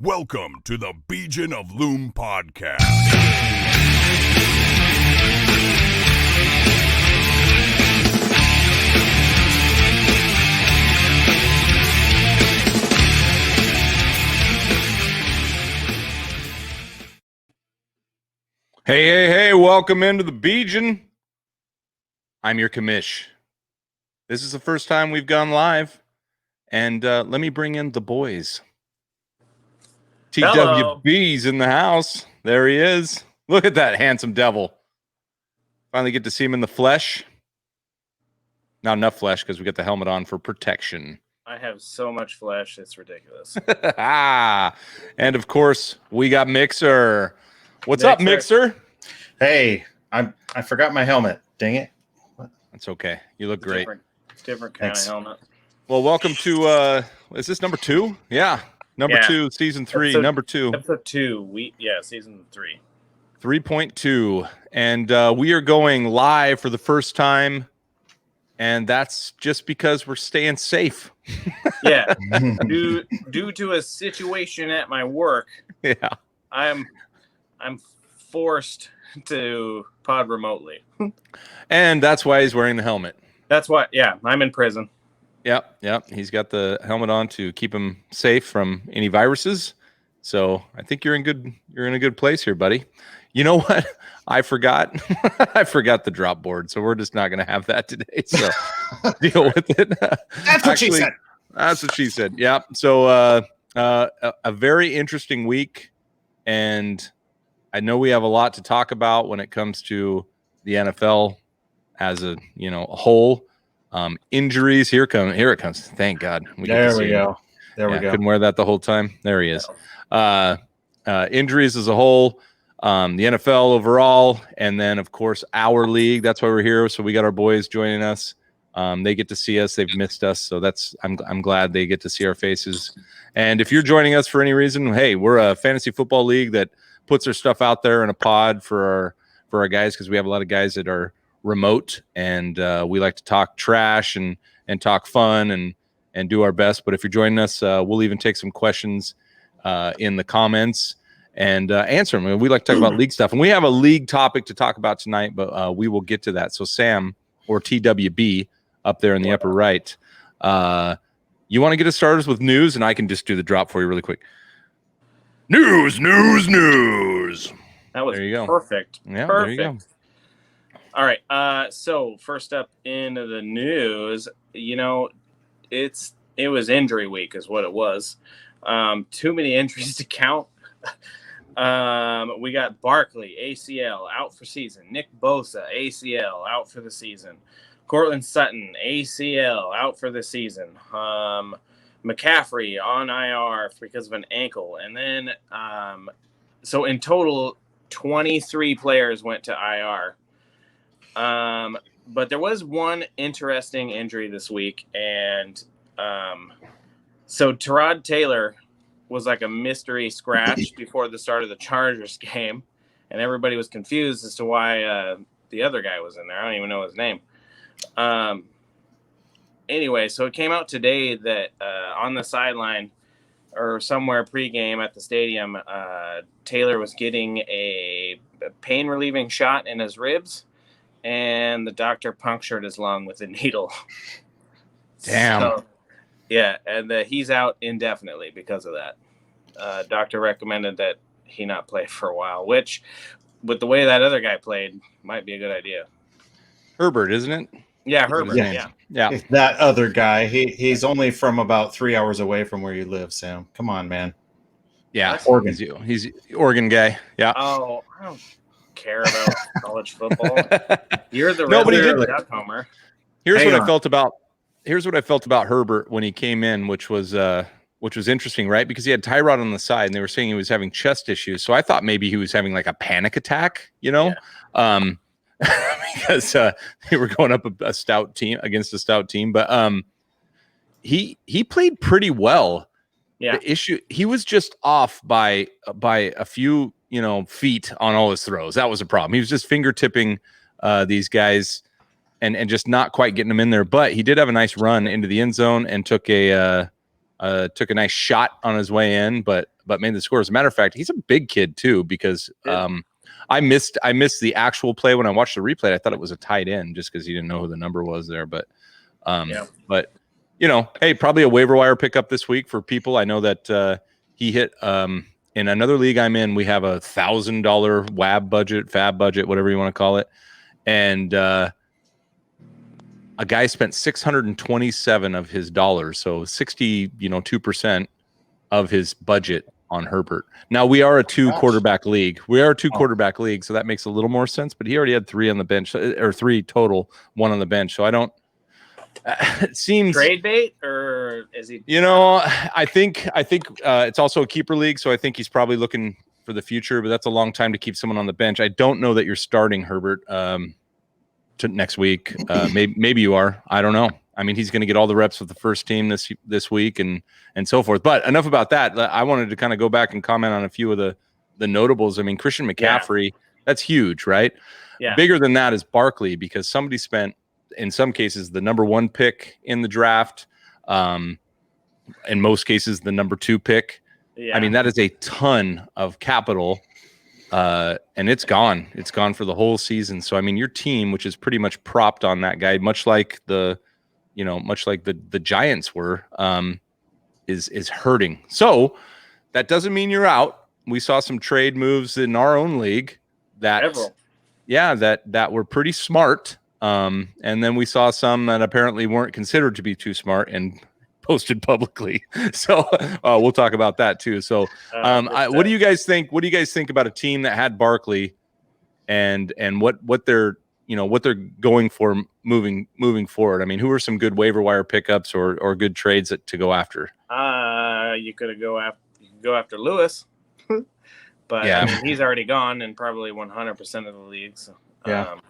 Welcome to the Begion of Loom podcast. Hey, welcome into the Begion. I'm your commish. This is the first time we've gone live, and let me bring in the boys. Hello. TWB's in the house. There he is. Look at that handsome devil. Finally get to see him in the flesh. Not enough flesh because we got the helmet on for protection. I have so much flesh, it's ridiculous. And of course, we got Mixer. What's up, Mixer? Hey, I forgot my helmet. Dang it. That's okay. You look great. Different kind Thanks. of helmet. Well, welcome to is this number 2? Yeah. Number 2, season 3, number 2. Episode 2. Season 3. 3.2. And we are going live for the first time. And that's just because we're staying safe. Yeah. due to a situation at my work, Yeah. I'm forced to pod remotely. And that's why he's wearing the helmet. That's why, I'm in prison. Yep. He's got the helmet on to keep him safe from any viruses. So I think you're in a good place here, buddy. You know what? I forgot the drop board, so we're just not going to have that today. So deal with it. That's what she said. That's what she said. Yeah. So a very interesting week, and I know we have a lot to talk about when it comes to the NFL as a whole. Injuries. Here it comes. Thank God. There we go. Couldn't wear that the whole time. There he is. Injuries as a whole. The NFL overall, and then of course our league. That's why we're here. So we got our boys joining us. They get to see us. They've missed us, so I'm glad they get to see our faces. And if you're joining us for any reason, hey, we're a fantasy football league that puts their stuff out there in a pod for our guys, because we have a lot of guys that are remote, and we like to talk trash and talk fun and do our best. But if you're joining us, we'll even take some questions in the comments and answer them. We like to talk about league stuff, and we have a league topic to talk about tonight, but we will get to that. So Sam, or TWB, up there in the upper right, you want to get us started with news, and I can just do the drop for you really quick. News. That was There you go. perfect. Yeah, Perfect. there you go. All right. So first up into the news, it was injury week is what it was. Too many injuries to count. We got Barkley, ACL, out for season. Nick Bosa, ACL, out for the season. Cortland Sutton, ACL, out for the season. McCaffrey on IR because of an ankle. And then, so in total, 23 players went to IR. But there was one interesting injury this week. And so Tyrod Taylor was like a mystery scratch before the start of the Chargers game. And everybody was confused as to why the other guy was in there. I don't even know his name. Anyway, so it came out today that on the sideline or somewhere pregame at the stadium, Taylor was getting a pain-relieving shot in his ribs, and the doctor punctured his lung with a needle. Damn. So, yeah, and he's out indefinitely because of that. Doctor recommended that he not play for a while, which, with the way that other guy played, might be a good idea. Herbert, isn't it? Yeah, Herbert. Yeah. That other guy, he's only from about 3 hours away from where you live, Sam. Come on, man. Yeah, Oregon. He's Oregon guy. Yeah. Oh, I don't care about college football. You're the No, but he resident did- duck homer. Here's Hang what on. I felt about Herbert when he came in, which was interesting, right? Because he had Tyrod on the side, and they were saying he was having chest issues. So I thought maybe he was having like a panic attack, because they were going up against a stout team. But he played pretty well. Yeah. The issue, he was just off by a few feet on all his throws. That was a problem. He was just fingertipping these guys and just not quite getting them in there. But he did have a nice run into the end zone and took a nice shot on his way in. But made the score. As a matter of fact, he's a big kid too, because I missed the actual play when I watched the replay. I thought it was a tight end just because he didn't know who the number was there. But but hey, probably a waiver wire pickup this week for people. I know that he hit in another league I'm in. We have $1,000 fab budget, whatever you want to call it, and a guy spent 627 of his dollars, so 2% of his budget on Herbert. Now we are a quarterback league. Quarterback league, so that makes a little more sense. But he already had 3 on the bench, or 3 total, 1 on the bench. So I don't. It seems trade bait, or is he? I think it's also a keeper league, so I think he's probably looking for the future. But that's a long time to keep someone on the bench. I don't know that you're starting Herbert to next week. Maybe you are. I don't know. I mean, he's going to get all the reps with the first team this week and so forth. But enough about that. I wanted to kind of go back and comment on a few of the notables. I mean, Christian McCaffrey, that's huge, right? Yeah. Bigger than that is Barkley, because somebody spent, in some cases, the number 1 pick in the draft. In most cases, the number 2 pick. Yeah. I mean, that is a ton of capital. And it's gone. It's gone for the whole season. So, I mean, your team, which is pretty much propped on that guy, much like the Giants were, is hurting. So that doesn't mean you're out. We saw some trade moves in our own league that were pretty smart. And then we saw some that apparently weren't considered to be too smart and posted publicly. So we'll talk about that too. So what do you guys think? What do you guys think about a team that had Barkley and what they're going for moving forward? I mean, who are some good waiver wire pickups or good trades to go after? You could go after Lewis, but I mean, he's already gone in probably 100% of the leagues. So,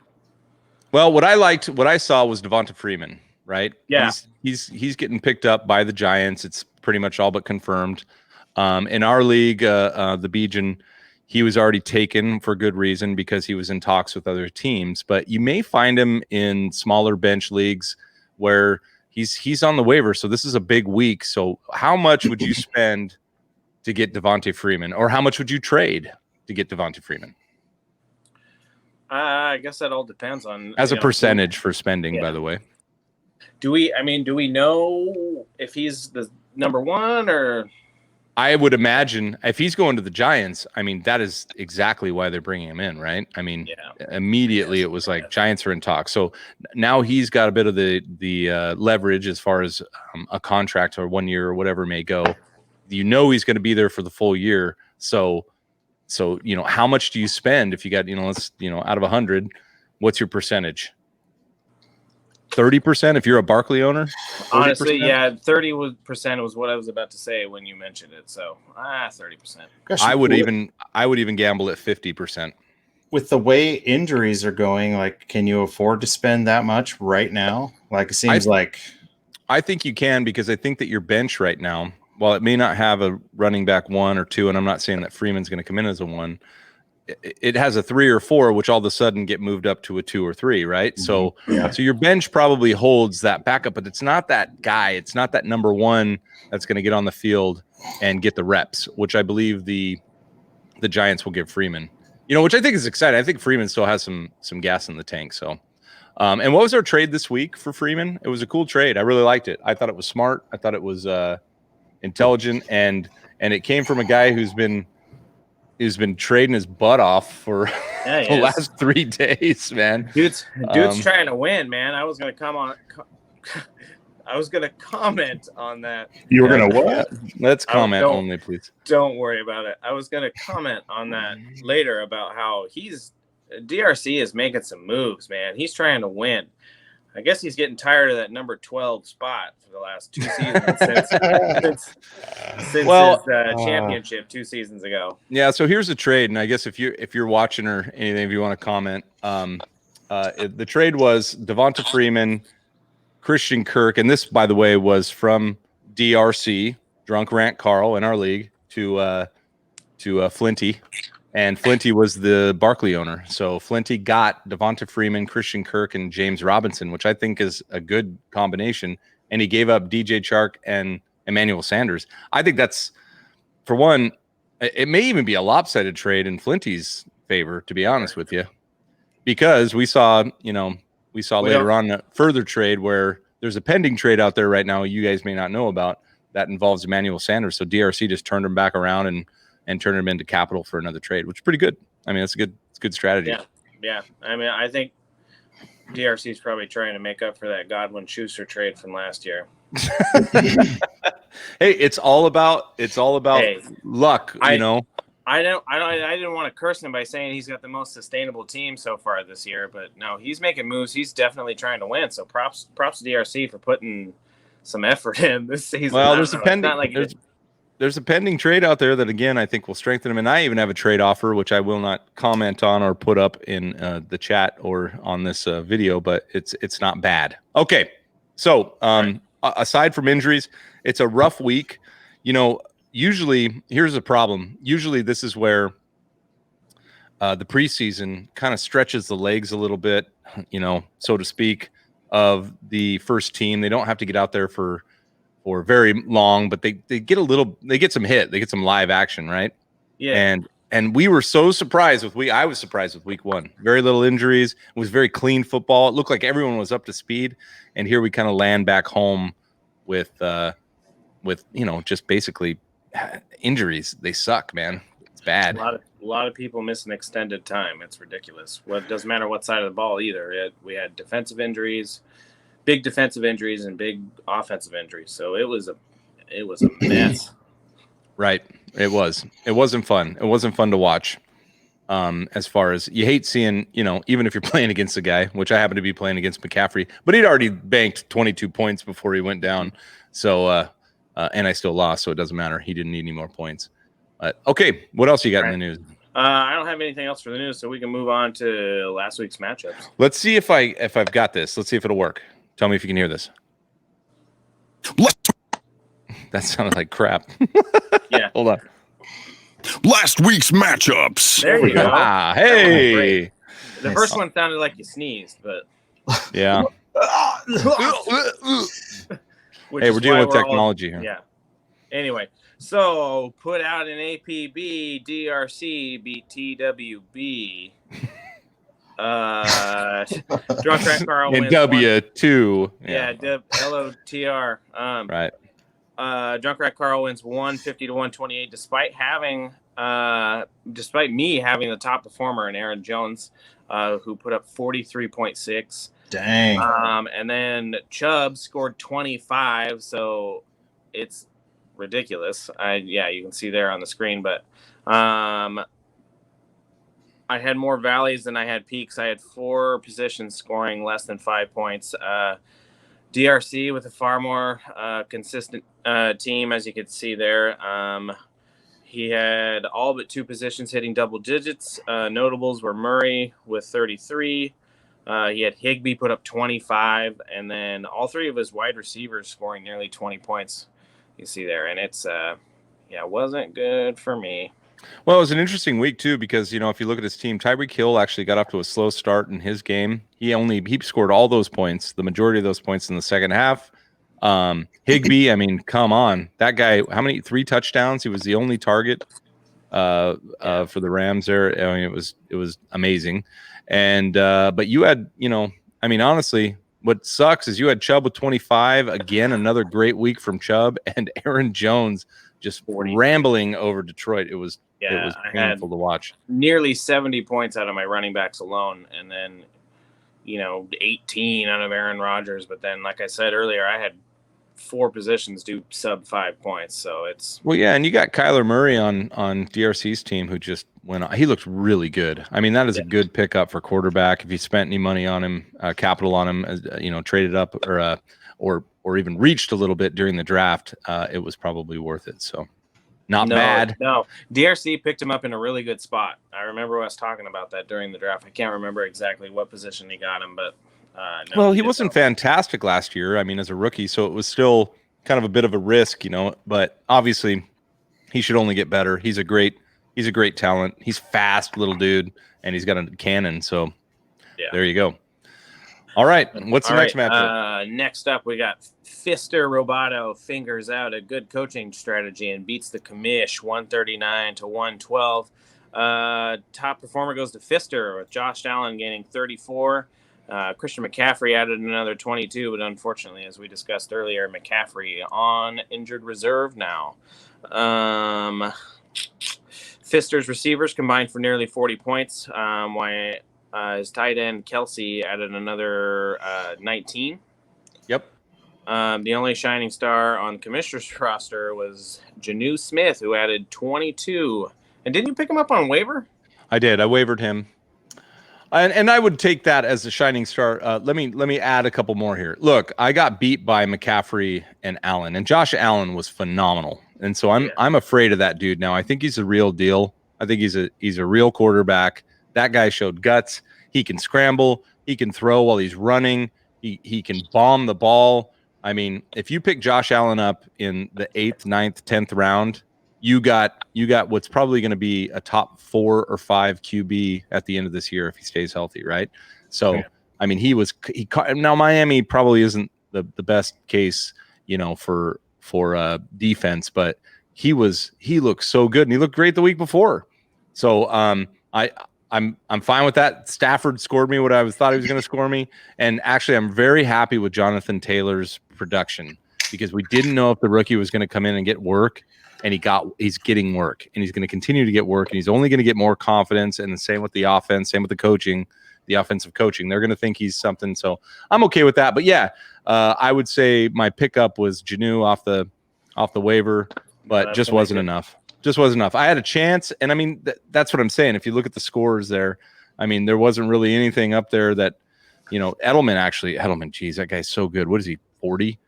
well, what I saw was Devonta Freeman, right? Yeah. He's getting picked up by the Giants. It's pretty much all but confirmed. In our league, the Begion, he was already taken for good reason because he was in talks with other teams. But you may find him in smaller bench leagues where he's on the waiver. So this is a big week. So how much would you spend to get Devonta Freeman, or how much would you trade to get Devonta Freeman? I guess that all depends on as a percentage for spending, by the way. Do we know if he's the number 1, or? I would imagine if he's going to the Giants, I mean, that is exactly why they're bringing him in, right? I mean, immediately it was like Giants are in talk. So now he's got a bit of the leverage as far as a contract or 1 year or whatever may go. He's going to be there for the full year. So how much do you spend if you got, out of 100, what's your percentage? 30% if you're a Barkley owner? 30%? Honestly, 30% was what I was about to say when you mentioned it. So 30%. Gosh, I would even gamble at 50%. With the way injuries are going, like, can you afford to spend that much right now? Like, it seems I think you can, because I think that your bench right now, while it may not have a running back 1 or 2, and I'm not saying that Freeman's going to come in as a 1, it has a 3 or 4, which all of a sudden get moved up to a 2 or 3, right? Mm-hmm. So your bench probably holds that backup, but it's not that guy. It's not that number 1 that's going to get on the field and get the reps, which I believe the Giants will give Freeman. Which I think is exciting. I think Freeman still has some gas in the tank. So, and what was our trade this week for Freeman? It was a cool trade. I really liked it. I thought it was smart. I thought it was intelligent, and it came from a guy who's been trading his butt off for the last 3 days, man. Dude's trying to win, man. I was gonna comment on that. You were gonna what? Let's comment only, please. Don't worry about it. I was gonna comment on that later about how DRC is making some moves, man. He's trying to win. I guess he's getting tired of that number 12 spot for the last 2 seasons since his championship 2 seasons ago. Yeah, so here's a trade, and I guess if you're watching or anything, if you want to comment, the trade was Devonta Freeman, Christian Kirk, and this, by the way, was from DRC, Drunk Rant Carl, in our league, to Flinty. And Flinty was the Barkley owner. So Flinty got Devonta Freeman, Christian Kirk, and James Robinson, which I think is a good combination. And he gave up DJ Chark and Emmanuel Sanders. I think that's, for one, It may even be a lopsided trade in Flinty's favor, to be honest with you, because we saw later on a further trade where there's a pending trade out there right now you guys may not know about that involves Emmanuel Sanders. So DRC just turned him back around and turned him into capital for another trade, which is pretty good. I mean, it's a good strategy. Yeah. I mean, I think DRC is probably trying to make up for that Godwin Schuster trade from last year. Hey, it's all about luck, I didn't want to curse him by saying he's got the most sustainable team so far this year, but no, he's making moves. He's definitely trying to win. So props to DRC for putting some effort in this season. Well, there's a pending trade out there that again I think will strengthen him, and I even have a trade offer which I will not comment on or put up in the chat or on this video, but it's not bad. Okay, so aside from injuries, it's a rough week. Usually here's a problem. Usually this is where the preseason kind of stretches the legs a little bit, so to speak, of the first team. They don't have to get out there for very long, but they get some live action, right? Yeah. And we were so surprised I was surprised with week 1. Very little injuries. It was very clean football. It looked like everyone was up to speed. And here we kind of land back home with just basically injuries. They suck, man. It's bad. A lot of people missing extended time. It's ridiculous. Well, it doesn't matter what side of the ball either. We had defensive injuries, big defensive injuries, and big offensive injuries. So it was a mess. Right. It was. It wasn't fun. It wasn't fun to watch. As far as you hate seeing, even if you're playing against a guy, which I happen to be playing against McCaffrey, but he'd already banked 22 points before he went down. So, and I still lost, so it doesn't matter. He didn't need any more points. Okay, what else you got in the news? I don't have anything else for the news, so we can move on to last week's matchups. Let's see if I've got this. Let's see if it'll work. Tell me if you can hear this. That sounded like crap. Yeah. Hold on. Last week's matchups. There you go. Hey. The first one sounded like you sneezed, but yeah. Hey, we're dealing with technology here. Yeah. Anyway, so put out an APB, DRC beat TWB. Drunk Rat Carl in wins W2. LOTR. Right. Drunk Rat Carl wins 150 to 128, despite me having the top performer in Aaron Jones, who put up 43.6. Dang. And then Chubb scored 25, so it's ridiculous. You can see there on the screen, but I had more valleys than I had peaks. I had 4 positions scoring less than 5 points. DRC with a far more consistent team, as you can see there. He had all but 2 positions hitting double digits. Notables were Murray with 33. He had Higbee put up 25, and then all 3 of his wide receivers scoring nearly 20 points. You see there, and it's wasn't good for me. Well, it was an interesting week too because if you look at his team, Tyreek Hill actually got off to a slow start in his game. He scored all those points, the majority of those points in the second half. Higbee, I mean, come on, that guy. How many 3 touchdowns? He was the only target for the Rams there. I mean, it was amazing. And but you had, I mean, honestly, what sucks is you had Chubb with 25 again, another great week from Chubb, and Aaron Jones just 40. Rambling over Detroit. It was painful to watch. Nearly 70 points out of my running backs alone, and then 18 out of Aaron Rodgers. But then, like I said earlier, I had 4 positions do sub 5 points. So it's and you got Kyler Murray on DRC's team who just went on. He looked really good. I mean, that is a good pickup for quarterback. If you spent any money on him, capital on him, traded up or even reached a little bit during the draft, it was probably worth it. So not bad. No, DRC picked him up in a really good spot. I remember us talking about that during the draft. I can't remember exactly what position he got him, but he wasn't fantastic last year. I mean, as a rookie, so it was still kind of a bit of a risk, but obviously he should only get better. He's a great talent. He's fast little dude, and he's got a cannon. So there you go. All right. What's the All next right, matchup? Next up, we got Fister Roboto fingers out a good coaching strategy and beats the commish 139 to 112. Top performer goes to Fister with Josh Allen gaining 34. Christian McCaffrey added another 22, but unfortunately, as we discussed earlier, McCaffrey on injured reserve now. Fister's receivers combined for nearly 40 points, while his tight end Kelsey added another 19. Yep. The only shining star on the commissioner's roster was Janu Smith, who added 22. And didn't you pick him up on waiver? I did. I wavered him. And I would take that as a shining star. Let me add a couple more here. Look, I got beat by McCaffrey and Allen, and Josh Allen was phenomenal. And so I'm afraid of that dude now. I think he's a real deal. I think he's a real quarterback. That guy showed guts. He can scramble. He can throw while he's running. He can bomb the ball. I mean, if you pick Josh Allen up in the 8th, 9th, 10th round, you got what's probably going to be a top 4 or 5 QB at the end of this year if he stays healthy, right? So, yeah. I mean, now Miami probably isn't the best case, for defense, but he looked so good, and he looked great the week before. So, I'm fine with that. Stafford scored me what I thought he was going to score me, and actually, I'm very happy with Jonathan Taylor's production because we didn't know if the rookie was going to come in and get work. And he's getting work, and he's going to continue to get work, and he's only going to get more confidence. And the same with the offense, same with the coaching, the offensive coaching. They're going to think he's something. So I'm okay with that. But yeah, I would say my pickup was Janu off the waiver, but just wasn't enough. Just wasn't enough. I had a chance, and I mean that's what I'm saying. If you look at the scores there, I mean there wasn't really anything up there that, Edelman. Geez, that guy's so good. What is he? 40?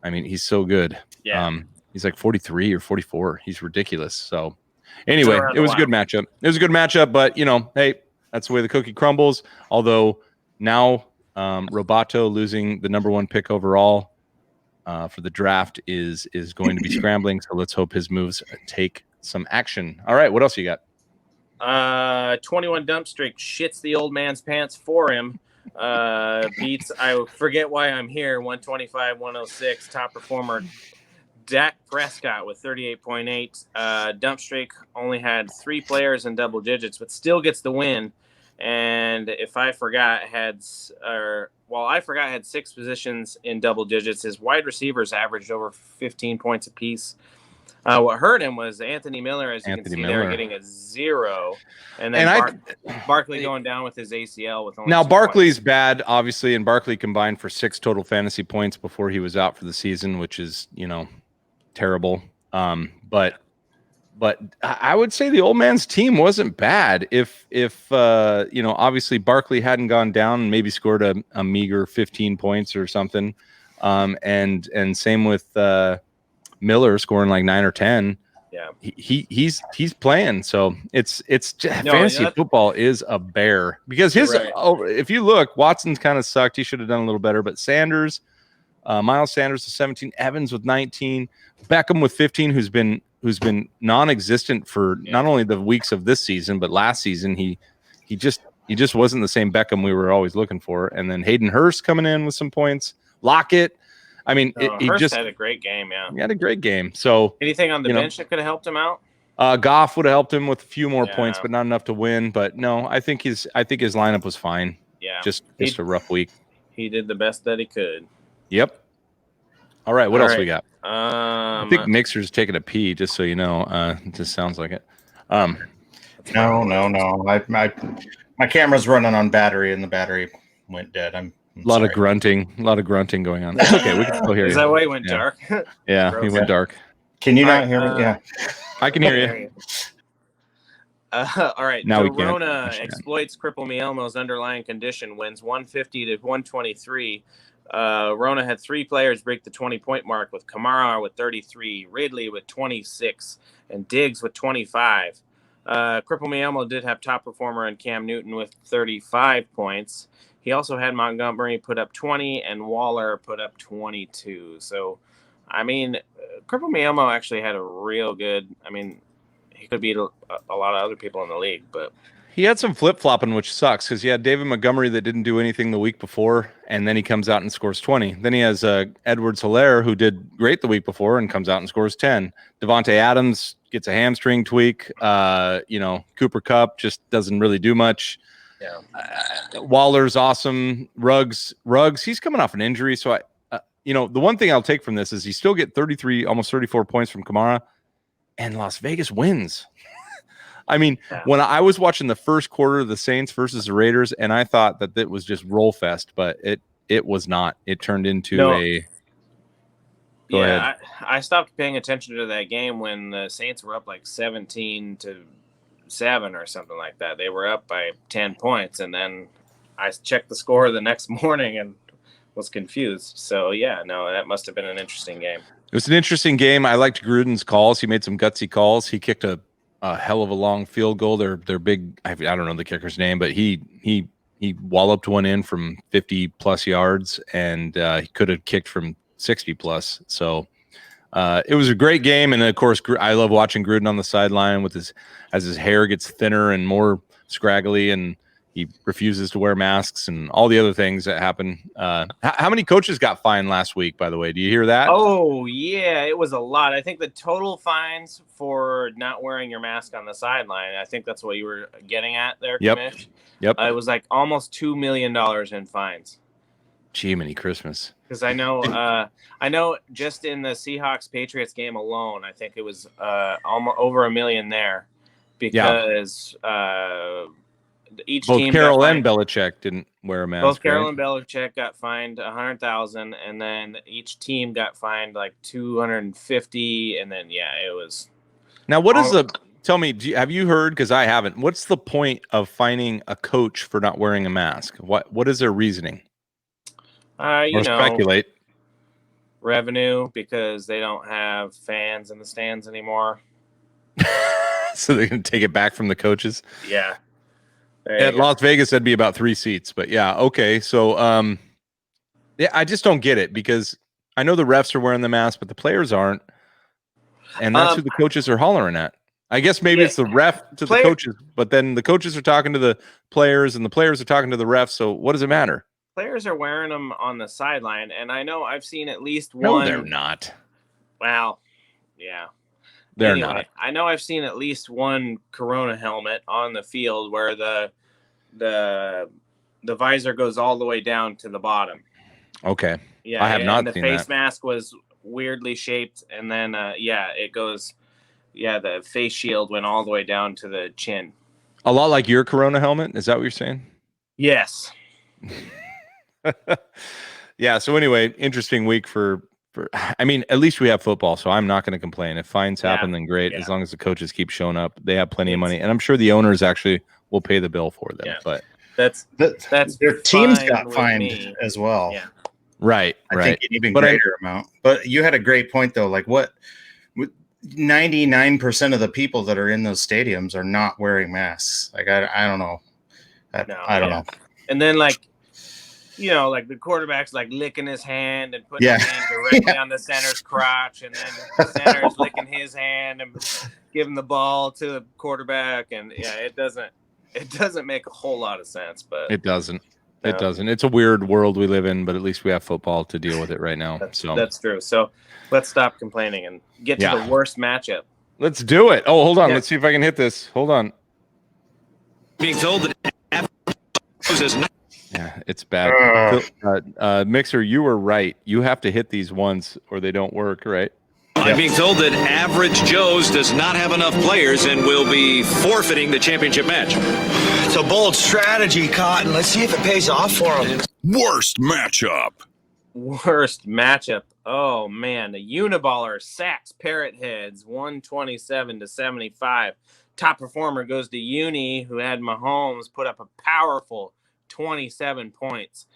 I mean, he's so good. Yeah. He's like 43 or 44. He's ridiculous. So anyway, it was a good matchup. It was a good matchup, but hey, that's the way the cookie crumbles. Although now Roboto losing the number 1 pick overall for the draft is going to be scrambling. So let's hope his moves take some action. All right, what else you got? 21 dump streak shits the old man's pants for him. Beats I forget why I'm here 125-106. Top performer Dak Prescott with 38.8. Dump streak only had 3 players in double digits, but still gets the win. And I forgot had 6 positions in double digits. His wide receivers averaged over 15 points apiece. What hurt him was Anthony Miller, as you can see there, getting a 0. And then Barkley going down with his ACL with only 2 Barkley's points. Bad, obviously, and Barkley combined for 6 total fantasy points before he was out for the season, which is, terrible. But I would say the old man's team wasn't bad. If obviously Barkley hadn't gone down and maybe scored a meager 15 points or something. And same with Miller scoring like 9 or 10. Yeah. He's playing. So it's fantasy football is a bear because if you look, Watson's kind of sucked. He should have done a little better, but Miles Sanders with 17, Evans with 19, Beckham with 15, who's been non-existent for not only the weeks of this season but last season. He just wasn't the same Beckham we were always looking for. And then Hayden Hurst coming in with some points. Lockett. I mean, Hurst had a great game. Yeah, he had a great game. So anything on the bench that could have helped him out? Goff would have helped him with a few more points, but not enough to win. But no, I think his lineup was fine. Yeah, just a rough week. He did the best that he could. Yep. All right, what else we got? I think Mixer's taking a pee, just so you know. It just sounds like it. No. My camera's running on battery, and the battery went dead. I'm a lot of grunting going on. It's okay. We can still hear you. Is that why he went dark? Yeah, he went dark. Can you not hear me? Yeah, I can hear you. All right. Now so Rona exploits Cripple Me Elmo's underlying condition, wins 150 to 123. Rona had 3 players break the 20-point mark, with Kamara with 33, Ridley with 26, and Diggs with 25. Cripple Me Elmo did have top performer in Cam Newton with 35 points. He also had Montgomery put up 20 and Waller put up 22. So, I mean, Cripple Me Elmo actually had a real good. I mean, he could beat a lot of other people in the league, but He had some flip-flopping, which sucks because he had David Montgomery that didn't do anything the week before, and then he comes out and scores 20. Then he has Edwards-Helaire, who did great the week before and comes out and scores 10. Devontae Adams gets a hamstring tweak. Cooper Kupp just doesn't really do much. Yeah. Waller's awesome. Ruggs, he's coming off an injury. So, the one thing I'll take from this is you still get 33, almost 34 points from Kamara, and Las Vegas wins. I mean, when I was watching the first quarter of the Saints versus the Raiders, and I thought that it was just roll fest, but it was not. It turned into Go ahead. I stopped paying attention to that game when the Saints were up like 17-7 or something like that. They were up by 10 points, and then I checked the score the next morning and was confused. So, that must have been an interesting game. It was an interesting game. I liked Gruden's calls. He made some gutsy calls. He kicked a hell of a long field goal. They're big. I don't know the kicker's name, but he walloped one in from 50 plus yards, and he could have kicked from 60 plus. So it was a great game. And of course, I love watching Gruden on the sideline as his hair gets thinner and more scraggly, and he refuses to wear masks and all the other things that happen. How many coaches got fined last week, by the way? Do you hear that? Oh, yeah, it was a lot. I think the total fines for not wearing your mask on the sideline, I think that's what you were getting at there, Kamish. Yep. It was like almost $2 million in fines. Gee, many Christmas. Because I know just in the Seahawks-Patriots game alone, I think it was almost over $1 million there because each both team Carroll and Belichick didn't wear a mask. Both Carroll and Belichick got fined $100,000, and then each team got fined like $250, and then it was. Now, what is the? Tell me, have you heard? Because I haven't. What's the point of fining a coach for not wearing a mask? What is their reasoning? Speculate. Revenue, because they don't have fans in the stands anymore. So they can take it back from the coaches. Yeah. At Las Vegas, that'd be about 3 seats, but okay. So, I just don't get it because I know the refs are wearing the mask, but the players aren't, and that's who the coaches are hollering at. I guess maybe it's the ref to the coaches, but then the coaches are talking to the players, and the players are talking to the refs. So, what does it matter? Players are wearing them on the sideline, and I know I've seen at least one. No, they're not. Well, yeah. They're not. I know I've seen at least one Corona helmet on the field where the visor goes all the way down to the bottom. Okay. Yeah, I have not the seen face that. mask was weirdly shaped, and then it goes. Yeah, the face shield went all the way down to the chin. A lot like your Corona helmet. Is that what you're saying? Yes. Yeah. So anyway, interesting week for. I mean, at least we have football, so I'm not going to complain. If fines happen, then great. As long as the coaches keep showing up, they have plenty of money, and I'm sure the owners actually will pay the bill for them. Yeah. But that's their teams got fined as well. Yeah. Right. I think an even greater amount. But you had a great point though. Like 99% of the people that are in those stadiums are not wearing masks. Like I don't know. I don't know. And then like the quarterback's like licking his hand and putting his hand directly on the center's crotch, and then the center's licking his hand and giving the ball to the quarterback, and it doesn't make a whole lot of sense, but it doesn't. It doesn't. It's a weird world we live in, but at least we have football to deal with it right now. That's true. So let's stop complaining and get to the worst matchup. Let's do it. Oh, hold on. Let's see if I can hit this. Hold on. Being told that it's bad. Mixer, you were right. You have to hit these once or they don't work, right? I'm being told that Average Joe's does not have enough players and will be forfeiting the championship match. It's a bold strategy, Cotton. Let's see if it pays off for him. Worst matchup. Oh, man. The Uniballer sacks Parrot Heads 127-75. Top performer goes to Uni, who had Mahomes put up a powerful 27 points.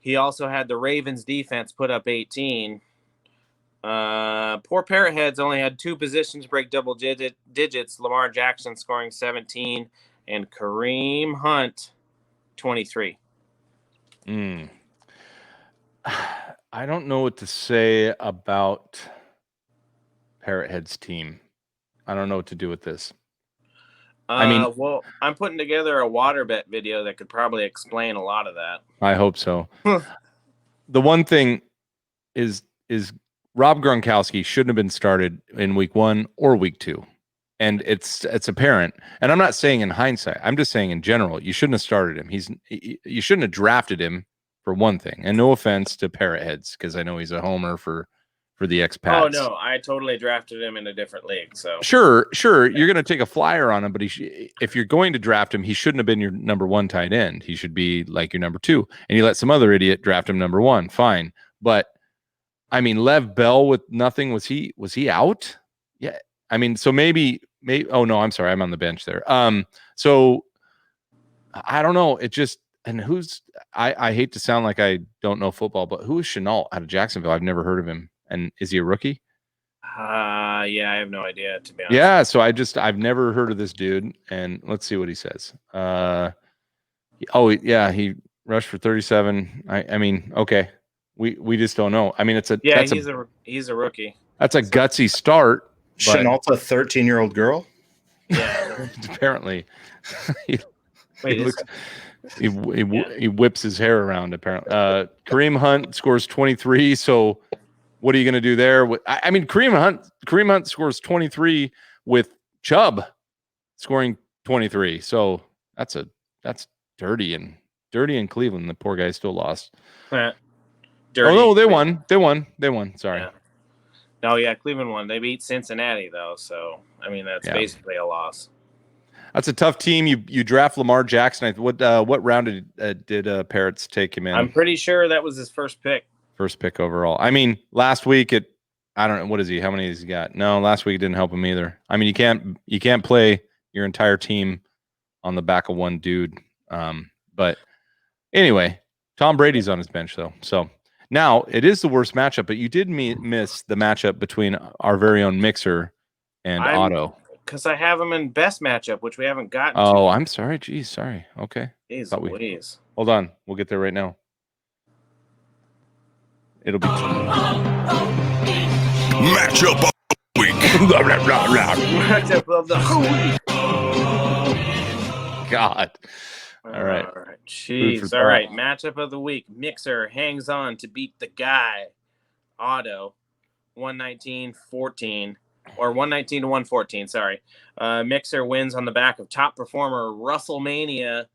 He also had the Ravens defense put up 18. Poor Parrot Heads only had 2 positions break double digits. Lamar Jackson scoring 17 and Kareem Hunt 23. I don't know what to say about Parrot Head's team. I don't know what to do with this. I mean, well, I'm putting together a water bet video that could probably explain a lot of that. I hope so. The one thing is Rob Gronkowski shouldn't have been started in week 1 or week 2. And it's apparent. And I'm not saying in hindsight. I'm just saying in general, you shouldn't have started him. You shouldn't have drafted him for one thing. And no offense to Parrot Heads, because I know he's a homer for the expats. Oh no, I totally drafted him in a different league. So sure, you're going to take a flyer on him, but if you're going to draft him, he shouldn't have been your number 1 tight end. He should be like your number 2. And you let some other idiot draft him number 1. Fine, but I mean, Lev Bell with nothing, was he out? Yeah, I mean, so maybe. Oh no, I'm sorry, I'm on the bench there. So I don't know. It just, and who's I hate to sound like I don't know football, but who is Chenault out of Jacksonville? I've never heard of him. And is he a rookie? Yeah, I have no idea, to be honest. Yeah, so I've never heard of this dude, and let's see what he says. He rushed for 37. I mean, okay, we just don't know. I mean, he's a rookie. That's a gutsy start. Chenault's a 13-year-old girl. Yeah, apparently. Wait, he whips his hair around. Apparently, Kareem Hunt scores 23. So, what are you going to do there? I mean, Kareem Hunt scores 23 with Chubb scoring 23. So that's dirty in Cleveland. The poor guy still lost. dirty. Oh no, they won. Sorry. Yeah. No, yeah, Cleveland won. They beat Cincinnati though, so I mean that's basically a loss. That's a tough team. You draft Lamar Jackson. What round did Parrots take him in? I'm pretty sure that was his first pick. First pick overall. I mean, last week I don't know, what is he? How many has he got? No, last week it didn't help him either. I mean, you can't play your entire team on the back of one dude. But anyway, Tom Brady's on his bench though. So now it is the worst matchup, but you did miss the matchup between our very own Mixer and Otto. Because I have him in best matchup, which we haven't gotten. Oh, I'm sorry. Geez, sorry. Okay. Jeez, hold on. We'll get there right now. It'll be Matchup of the week. matchup of the week. God. All right. Jeez. All right. Matchup of the week. Mixer hangs on to beat the guy, Otto, 119-14. Or 119 to 114, sorry. Mixer wins on the back of top performer Russellmania,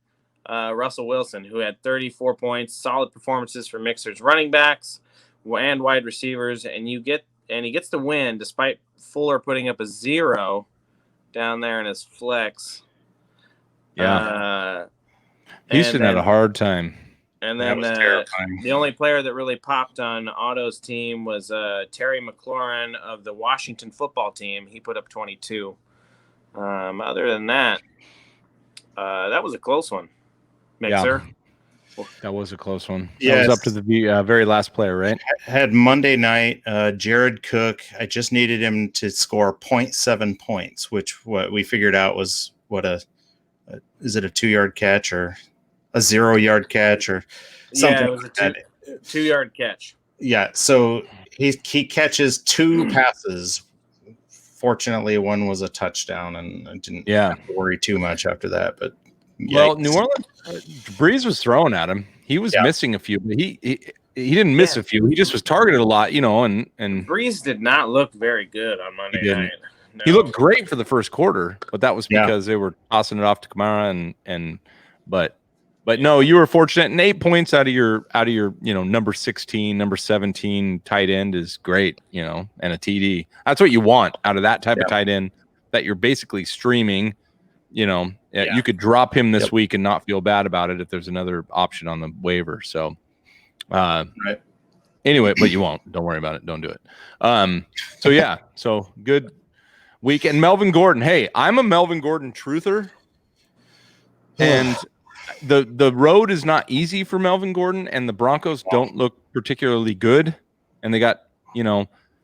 Russell Wilson, who had 34 points. Solid performances for Mixer's running backs and wide receivers, and he gets the win despite Fuller putting up a 0 down there in his flex. Yeah. Houston had a hard time. And then the only player that really popped on Otto's team was Terry McLaurin of the Washington football team. He put up 22. Other than that, that was a close one. Mixer. Yeah, that was a close one. Yes. That was up to the very last player, right? I had Monday night, Jared Cook. I just needed him to score 0.7 points, which what we figured out was is it a 2-yard catch or a 0-yard catch or something? Yeah, it was a 2-yard catch. Yeah, so he catches 2 passes. Fortunately, one was a touchdoame, and I didn't have to worry too much after that. But well, New Orleans, Breeze was throwing at him. He was missing a few, but he didn't miss a few. He just was targeted a lot, and Breeze did not look very good on Monday night. No. He looked great for the first quarter, but that was because they were tossing it off to Kamara but no, you were fortunate. And 8 points out of your number 16, number 17 tight end is great, and a TD. That's what you want out of that type of tight end that you're basically streaming. You could drop him this week and not feel bad about it if there's another option on the waiver. So, anyway, but you won't. Don't worry about it. Don't do it. So good week. And Melvin Gordon. Hey, I'm a Melvin Gordon truther, and the road is not easy for Melvin Gordon, and the Broncos don't look particularly good. And they got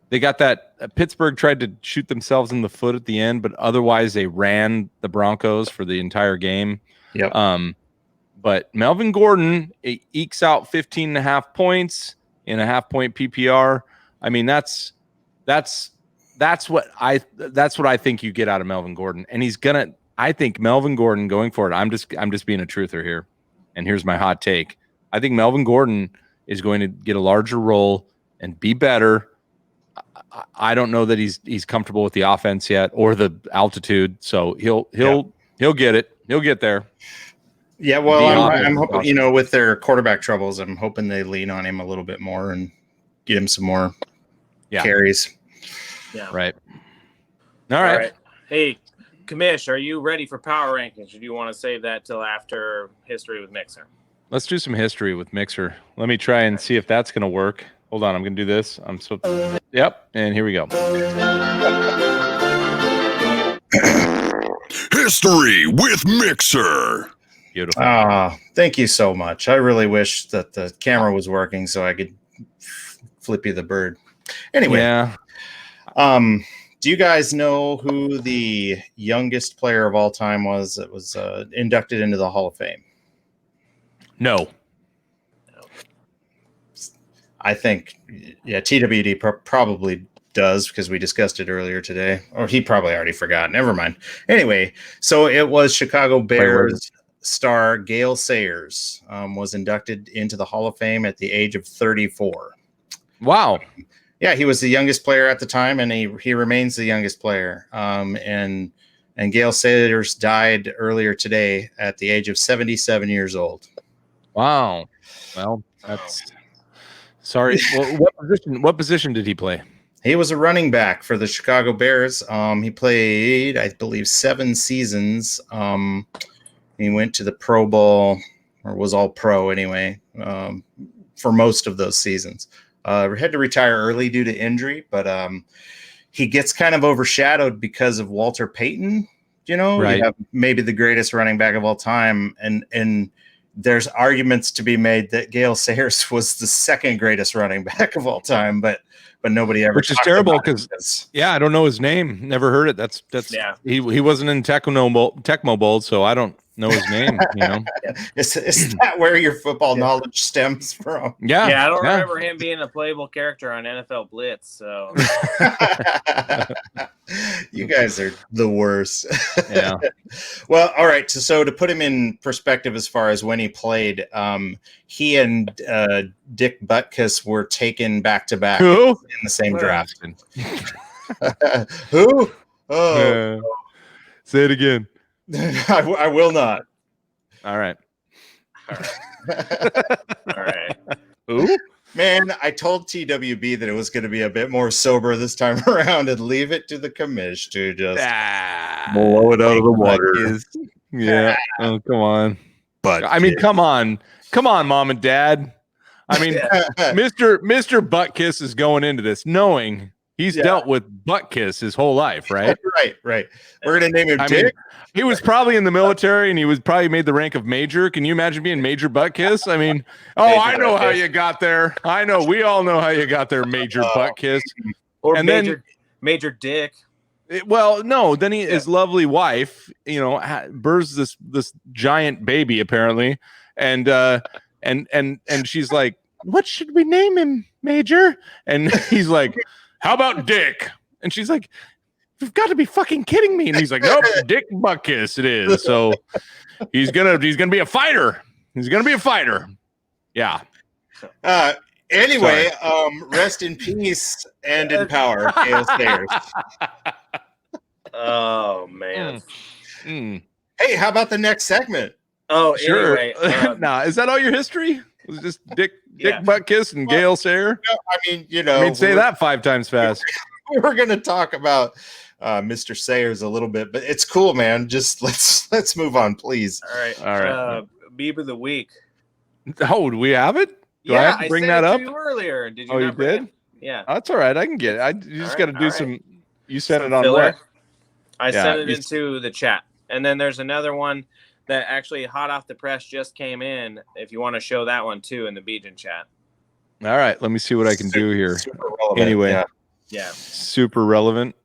that Pittsburgh tried to shoot themselves in the foot at the end, but otherwise they ran the Broncos for the entire game. But Melvin Gordon ekes out 15.5 points in a half-point PPR. I mean, that's what I think you get out of Melvin Gordon, and he's gonna I think Melvin Gordon going forward. I'm just being a truther here, and here's my hot take. I think Melvin Gordon is going to get a larger role and be better. I don't know that he's comfortable with the offense yet or the altitude, so he'll get it. He'll get there. Yeah, well, I'm hoping, awesome. with their quarterback troubles, I'm hoping they lean on him a little bit more and get him some more carries. Yeah. Right. All right. Hey, Kamish, are you ready for power rankings, or do you want to save that till after history with Mixer? Let's do some history with Mixer. Let me try and see if that's going to work. Hold on, I'm going to do this. Yep, and here we go. History with Mixer. Beautiful. Thank you so much. I really wish that the camera was working so I could flip you the bird. Anyway, yeah. Do you guys know who the youngest player of all time was that was inducted into the Hall of Fame? No. I think, TWD probably does because we discussed it earlier today, or he probably already forgot. Never mind. Anyway, so it was Chicago Bears star Gale Sayers was inducted into the Hall of Fame at the age of 34. Wow. Yeah, he was the youngest player at the time, and he remains the youngest player. And Gale Sayers died earlier today at the age of 77 years old. Wow. Well, that's sorry. Well, what position did he play? He was a running back for the Chicago Bears. He played, I believe, 7 seasons. He went to the Pro Bowl, or was all pro anyway, for most of those seasons. Had to retire early due to injury, but he gets kind of overshadowed because of Walter Payton. Right. You have maybe the greatest running back of all time, and there's arguments to be made that Gale Sayers was the second greatest running back of all time, but nobody ever. Which is terrible because I don't know his name. Never heard it. That's he wasn't in Tecmo Bowl, so I don't know his name. Is that where your football knowledge stems from? Yeah, I don't remember him being a playable character on NFL Blitz. So you guys are the worst. Yeah. Well, all right. So to put him in perspective, as far as when he played, he and Dick Butkus were taken back to back in the same draft. Who? Oh, say it again. I will not. All right. All right. Who? Man, I told TWB that it was going to be a bit more sober this time around and leave it to the commish to just blow it out of the water. Yeah. Oh, come on. But I mean, come on, Mom and Dad. I mean, Mr. Buttkiss is going into this knowing he's dealt with Buttkiss his whole life, right? Right. We're going to name him Dick. Mean, he was probably in the military and he was probably made the rank of major. Can you imagine being Major Buttkiss? I mean, I know how you got there. I know. We all know how you got there, Major Buttkiss. Or and Major Dick. Then his lovely wife, births this giant baby apparently, and she's like, "What should we name him, Major?" And he's like, "How about Dick?" And she's like, "You've got to be fucking kidding me!" And he's like, "Nope, Dick Butkus it is." So he's gonna be a fighter. He's gonna be a fighter. Yeah. Anyway, rest in peace and in power, Gale Sayers. Oh man. Hey, how about the next segment? Oh, sure. Anyway, is that all your history? It was just Dick Butkus and Gale Sayers? No, I mean, say that 5 times fast. We're going to talk about Mr. Sayers a little bit, but it's cool, man. Just let's move on, please. All right. Bieber of the week. Oh, do we have it? Do I have to bring that up? To you earlier. Did you? Oh, you did? Yeah. That's all right. I can get it. You just got to do some. You sent it on filler. what? I sent it into the chat, and then there's another one that actually hot off the press just came in. If you want to show that one too in the Begion chat. All right, let me see what I can do here. Super relevant. Anyway, yeah, super relevant.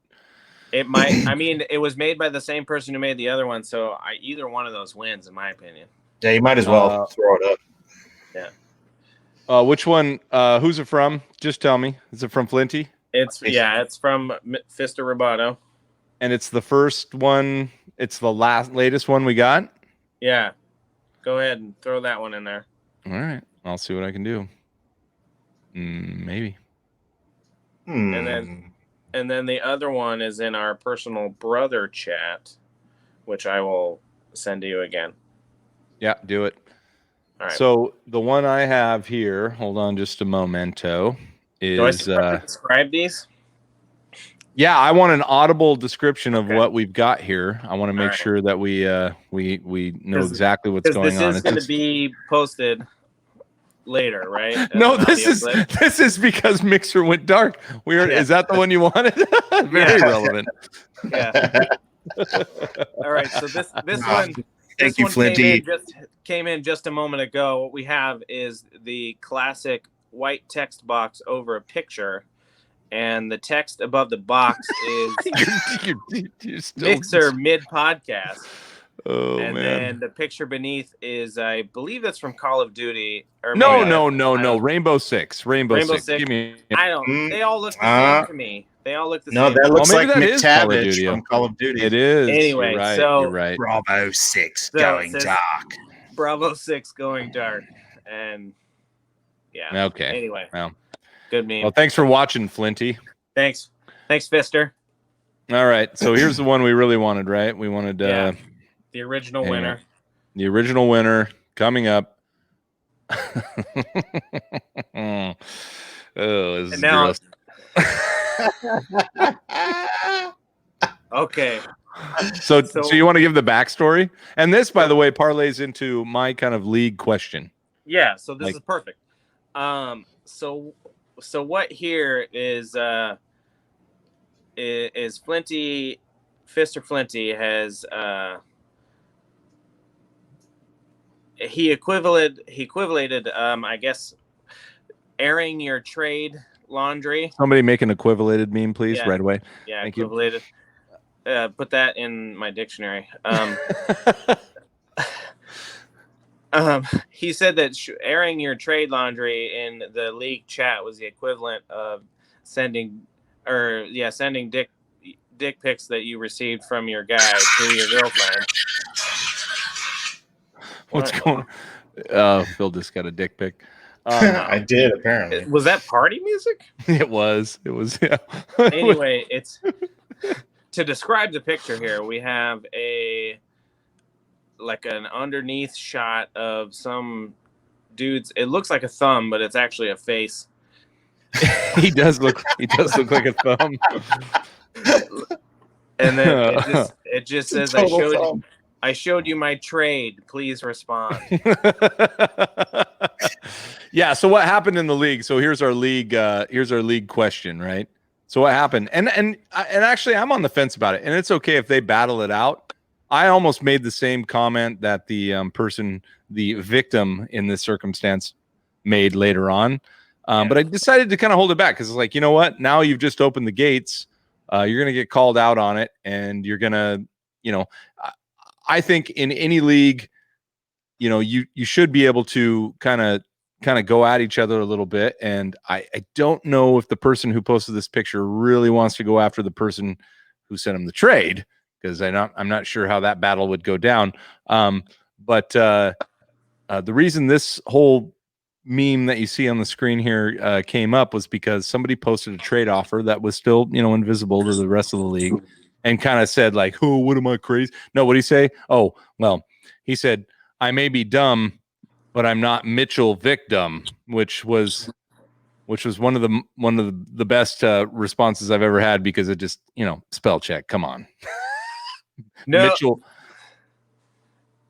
It might. I mean, it was made by the same person who made the other one, so either one of those wins, in my opinion. Yeah, you might as well throw it up. Yeah. Which one? Who's it from? Just tell me. Is it from Flinty? It's from Fista Roboto. And it's the first one. It's the latest one we got. Yeah. Go ahead and throw that one in there. All right. I'll see what I can do. Maybe. And then the other one is in our personal brother chat, which I will send to you again. Yeah, do it. All right. So the one I have here, hold on just a momento, Do I is still have to describe these? yeah, I want an audible description of Okay. what we've got here. I want to make right. sure that we know exactly what's going this on. is going to be posted later, right? As No, an this audio clip? is because Mixer went dark. Is that the one you wanted? Very relevant. Yeah. All right. So this one. Thank This you, one Flinty. came in just a moment ago. What we have is the classic white text box over a picture, and the text above the box is You're still- Mixer mid podcast. Oh And man. then the picture beneath is, I believe that's from Call of Duty. Or No, maybe no. Rainbow Six. Rainbow Six. Give me. I don't. They all look the same to me. They all look the No, same. that looks maybe like that is Call of McTavish Duty. from Call of Duty. It is. Anyway, you're right. so- You're right. Bravo 6 So going it says- dark. Bravo 6 going dark. And yeah. Okay. Anyway. Well. Good meme. Well, thanks for watching, Flinty. Thanks, Fister. All right. So here's the one we really wanted, right? We wanted Yeah. The original hang on. winner. The original winner coming up. Oh, this is And now- gross. Okay. So So- you want to give the backstory? And this, by the way, parlays into my kind of league question. Yeah, so this Like- is perfect. So what here is Flinty, Fister Flinty has he equivalated I guess airing your trade laundry. Somebody make an equivalated meme, please, Yeah. right away. Yeah, Thank you. equivalated. Put that in my dictionary. He said that airing your trade laundry in the league chat was the equivalent of sending dick pics that you received from your guy to your girlfriend. What's going on? Phil just got a dick pic. I did, apparently. Was that party music? It was. Yeah. Anyway, it's to describe the picture here. We have an underneath shot of some dude's. It looks like a thumb, but it's actually a face. he does look like a thumb. And then it just says, Total I showed you my trade. Please respond. Yeah. So what happened in the league? So here's our league. Here's our league question, right? So what happened? And actually, I'm on the fence about it, and it's okay if they battle it out. I almost made the same comment that the the victim in this circumstance, made later on, but I decided to kind of hold it back because it's like, you know what? Now you've just opened the gates. You're gonna get called out on it, and you're gonna, I think in any league, you should be able to kind of go at each other a little bit. And I don't know if the person who posted this picture really wants to go after the person who sent him the trade, because I'm not sure how that battle would go down. But the reason this whole meme that you see on the screen here came up was because somebody posted a trade offer that was still, invisible to the rest of the league, and kind of said like, "Oh, what am I crazy?" No, what did he say? Oh, well, he said, "I may be dumb, but I'm not Mitchell Vick dumb," which was one of the best responses I've ever had, because it just, spell check. Come on. No, Mitchell.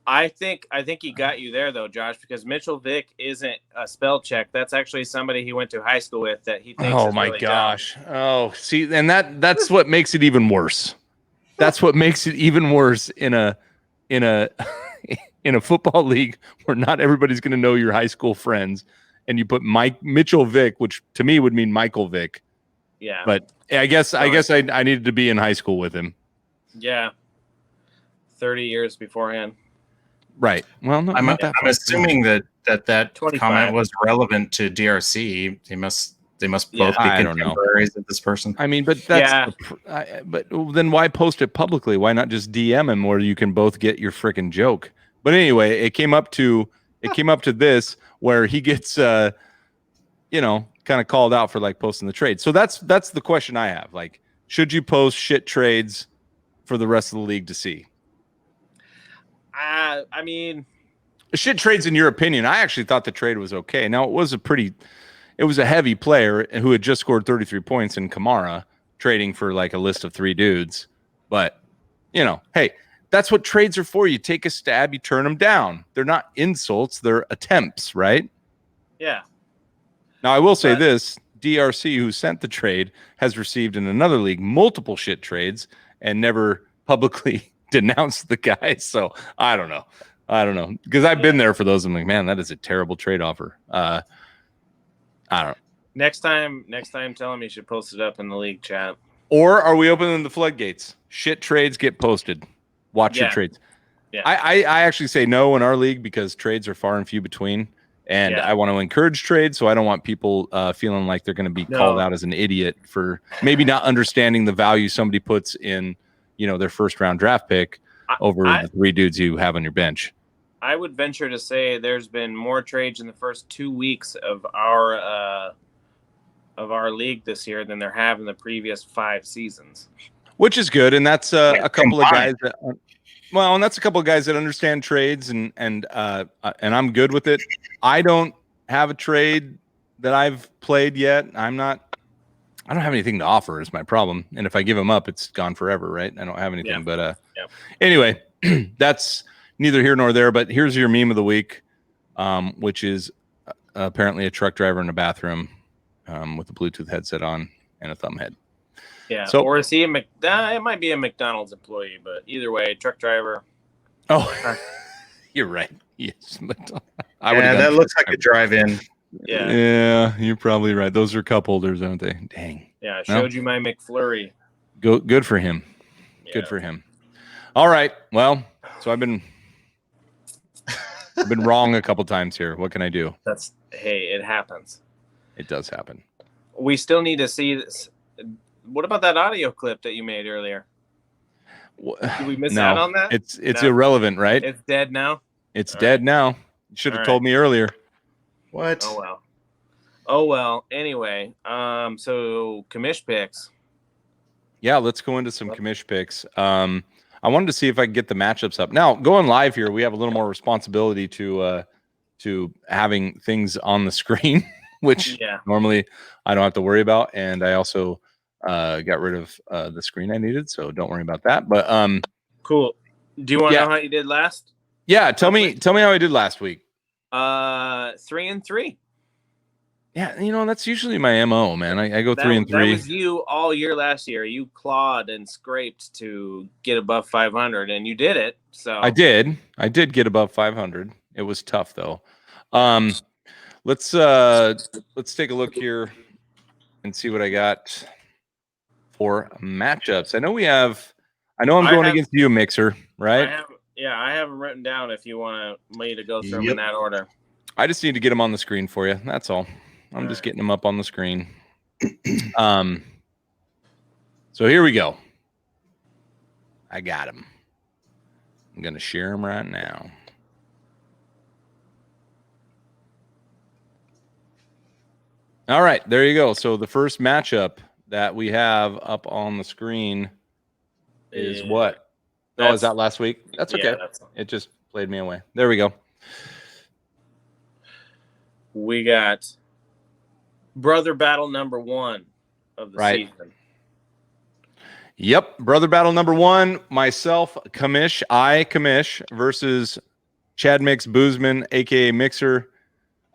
I think he got you there though, Josh, because Mitchell Vick isn't a spell check. That's actually somebody he went to high school with that he thinks. Oh is my really gosh. Oh, see, and that's what makes it even worse. That's what makes it even worse in a in a football league where not everybody's going to know your high school friends, and you put Mitchell Vick, which to me would mean Michael Vick. Yeah. But I guess I needed to be in high school with him. Yeah. 30 years beforehand. Right. Well, I'm assuming that 25. comment was relevant to DRC. He must They must Yeah. both be I don't know. contemporaries of this person. I mean, but that's Yeah. but then why post it publicly? Why not just DM him where you can both get your freaking joke? But anyway, it came up to this where he gets kind of called out for like posting the trade. So that's the question I have. Like, should you post shit trades for the rest of the league to see? I mean, Shit trades, in your opinion? I actually thought the trade was okay. Now it was a heavy player who had just scored 33 points in Kamara, trading for like a list of 3 dudes. But hey, that's what trades are for. You take a stab, you turn them down. They're not insults, they're attempts, right? yeah. Now I will say this: DRC, who sent the trade, has received in another league multiple shit trades and never publicly denounced the guy. So I don't know because I've been there for those. I'm like, man, that is a terrible trade offer. I don't know. Next time, tell him you should post it up in the league chat. Or are we opening the floodgates? Shit trades get posted. Watch your trades. Yeah. I actually say no in our league because trades are far and few between. And I want to encourage trades, so I don't want people feeling like they're going to be called out as an idiot for maybe not understanding the value somebody puts in, their first round draft pick over the 3 dudes you have on your bench. I would venture to say there's been more trades in the first 2 weeks of our league this year than there have in the previous 5 seasons. Which is good, and that's a couple of guys that. Well, and that's a couple of guys that understand trades, and I'm good with it. I don't have a trade that I've played yet. I don't have anything to offer is my problem. And if I give them up, it's gone forever, right? I don't have anything. Yeah. But anyway, that's neither here nor there. But here's your meme of the week, which is apparently a truck driver in a bathroom with a Bluetooth headset on and a thumb head. Yeah. So, or is he it might be a McDonald's employee, but either way, truck driver. Oh, you're right. Yes. That looks like a drive-in. Yeah. Yeah, you're probably right. Those are cup holders, aren't they? Dang. Yeah, I showed you my McFlurry. Good for him. Yeah. Good for him. All right. Well, so I've been wrong a couple times here. What can I do? It happens. It does happen. We still need to see this. What about that audio clip that you made earlier? Did we miss out on that? It's irrelevant, right? It's dead now. It's dead now. You should have told me earlier. What? Oh well. Anyway, so commish picks. Yeah, let's go into some commish picks. I wanted to see if I can get the matchups up. Now, going live here, we have a little more responsibility to having things on the screen, which normally I don't have to worry about. And I also got rid of the screen I needed, so don't worry about that. But cool. Do you want to know how you did last? Yeah, tell me how I did last week. 3-3. Yeah, that's usually my MO, man. I go 3-3. That was you all year last year. You clawed and scraped to get above 500, and you did it. So I did get above 500. It was tough though. Let's take a look here and see what I got for matchups. I know I'm going against you, Mixer, right? I have them written down if you want me to go through them in that order. I just need to get them on the screen for you. That's all. I'm just getting them up on the screen. So here we go. I got them. I'm going to share them right now. All right, there you go. So the first matchup that we have up on the screen is what? Oh, is that last week? That's okay. It just played me away. There we go. We got brother battle number 1 of the season. Yep, brother battle number 1. Myself, Kamish versus Chad Mix Boozman, aka Mixer.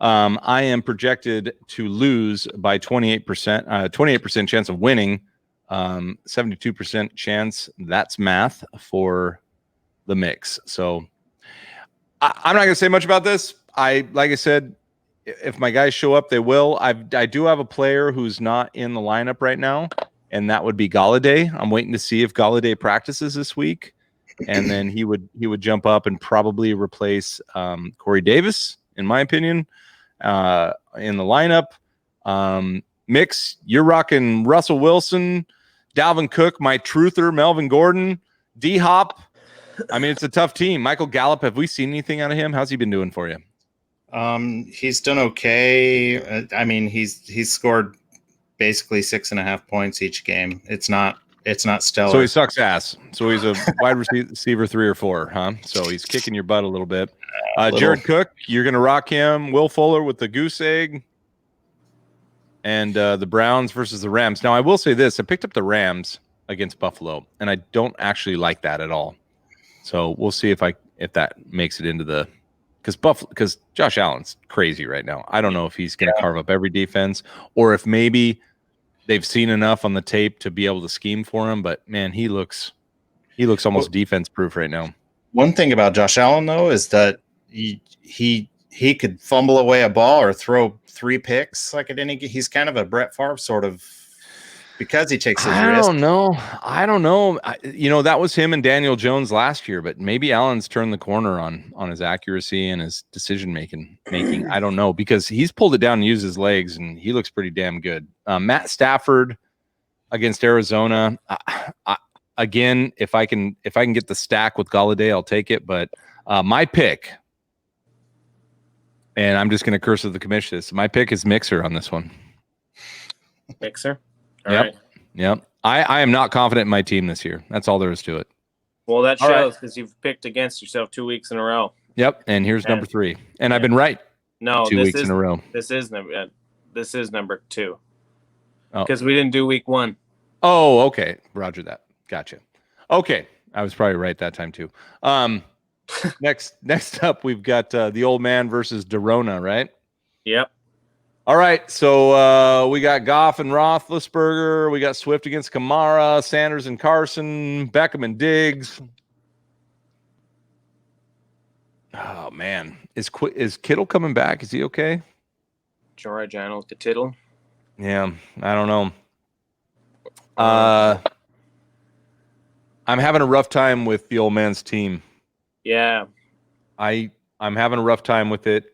I am projected to lose by 28%. 28% chance of winning. 72% chance. That's math for the Mix. So I'm not going to say much about this. Like I said, if my guys show up, they will. I do have a player who's not in the lineup right now, and that would be Galladay. I'm waiting to see if Galladay practices this week, and then he would jump up and probably replace Corey Davis, in my opinion, in the lineup. Mix, you're rocking Russell Wilson, Dalvin Cook, my truther, Melvin Gordon, D-Hop. I mean, it's a tough team. Michael Gallup, have we seen anything out of him? How's he been doing for you? He's done okay. I mean, he's scored basically 6.5 points each game. It's not stellar. So he sucks ass. So he's a wide receiver 3 or 4, huh? So he's kicking your butt a little bit. Jared Cook, you're going to rock him. Will Fuller with the goose egg. And the Browns versus the Rams. Now, I will say this. I picked up the Rams against Buffalo, and I don't actually like that at all. So we'll see if that makes it into the – because Josh Allen's crazy right now. I don't know if he's going to carve up every defense or if maybe they've seen enough on the tape to be able to scheme for him. But, man, he looks almost defense-proof right now. One thing about Josh Allen, though, is that he could fumble away a ball or throw 3 picks like at any. He's kind of a Brett Favre sort of because he takes his risk. I don't know. That was him and Daniel Jones last year, but maybe Allen's turned the corner on his accuracy and his decision making. I don't know because he's pulled it down and used his legs, and he looks pretty damn good. Matt Stafford against Arizona. Again, if I can get the stack with Galladay, I'll take it. But my pick. And I'm just going to curse at the commission. My pick is Mixer on this one. Mixer? All yep. right. Yep. I am not confident in my team this year. That's all there is to it. Well, that shows because you've picked against yourself 2 weeks in a row. Yep. And here's number 3. And I've been right. No, 2 weeks in a row. This is number 2. Because we didn't do week 1. Oh, okay. Roger that. Gotcha. Okay. I was probably right that time too. Next up, we've got the old man versus Dorona, right? Yep. All right, so we got Goff and Roethlisberger. We got Swift against Kamara, Sanders and Carson, Beckham and Diggs. Oh, man. Is Kittle coming back? Is he okay? George Arnold Kittle. Yeah, I don't know. I'm having a rough time with the old man's team. Yeah. I'm having a rough time with it.